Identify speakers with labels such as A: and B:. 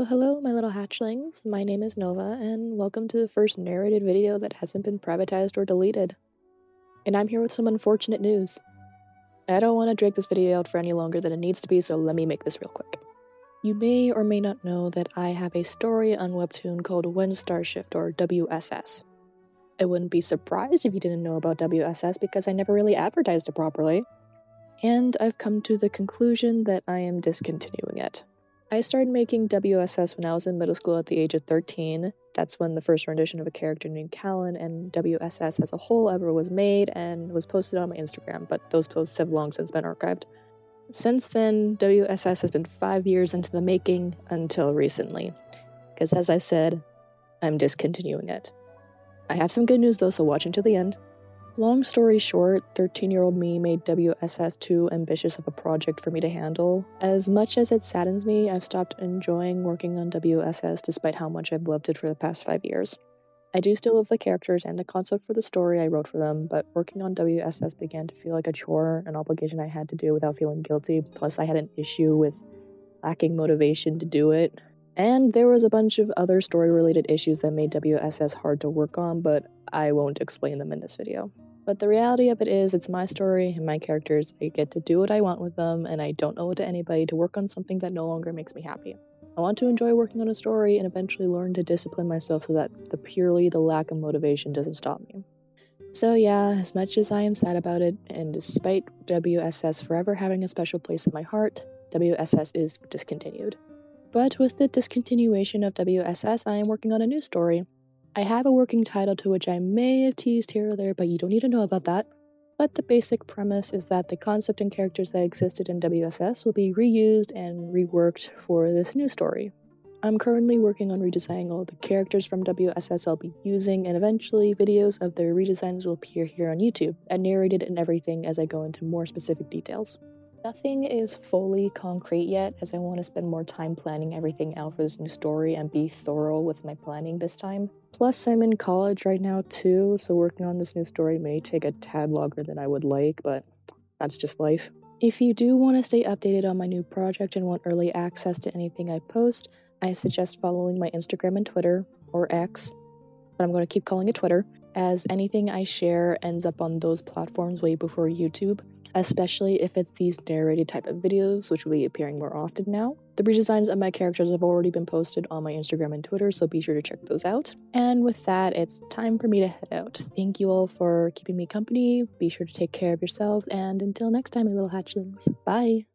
A: Hello, my little hatchlings. My name is Nova, and welcome to the first narrated video that hasn't been privatized or deleted. And I'm here with some unfortunate news. I don't want to drag this video out for any longer than it needs to be, so let me make this real quick. You may or may not know that I have a story on Webtoon called When Star Shift, or WSS. I wouldn't be surprised if you didn't know about WSS because I never really advertised it properly. And I've come to the conclusion that I am discontinuing it. I started making WSS when I was in middle school at the age of 13. That's when the first rendition of a character named Callan and WSS as a whole ever was made and was posted on my Instagram, but those posts have long since been archived. Since then, WSS has been 5 years into the making until recently, because as I said, I'm discontinuing it. I have some good news though, so watch until the end. Long story short, 13-year-old me made WSS too ambitious of a project for me to handle. As much as it saddens me, I've stopped enjoying working on WSS despite how much I've loved it for the past 5 years. I do still love the characters and the concept for the story I wrote for them, but working on WSS began to feel like a chore, an obligation I had to do without feeling guilty, plus I had an issue with lacking motivation to do it. And there was a bunch of other story-related issues that made WSS hard to work on, but I won't explain them in this video. But the reality of it is, it's my story and my characters. I get to do what I want with them, and I don't owe it to anybody to work on something that no longer makes me happy. I want to enjoy working on a story and eventually learn to discipline myself so that the lack of motivation doesn't stop me. So yeah, as much as I am sad about it, and despite WSS forever having a special place in my heart, WSS is discontinued. But with the discontinuation of WSS, I am working on a new story. I have a working title to which I may have teased here or there, but you don't need to know about that. But the basic premise is that the concept and characters that existed in WSS will be reused and reworked for this new story. I'm currently working on redesigning all the characters from WSS I'll be using, and eventually videos of their redesigns will appear here on YouTube, and narrated and everything as I go into more specific details. Nothing is fully concrete yet, as I want to spend more time planning everything out for this new story and be thorough with my planning this time. Plus, I'm in college right now too, so working on this new story may take a tad longer than I would like, but that's just life. If you do want to stay updated on my new project and want early access to anything I post, I suggest following my Instagram and Twitter, or X, but I'm going to keep calling it Twitter, as anything I share ends up on those platforms way before YouTube, especially if it's these narrated type of videos, which will be appearing more often now. The redesigns of my characters have already been posted on my Instagram and Twitter, so be sure to check those out. And with that, it's time for me to head out. Thank you all for keeping me company, be sure to take care of yourselves, and until next time, my little hatchlings, bye!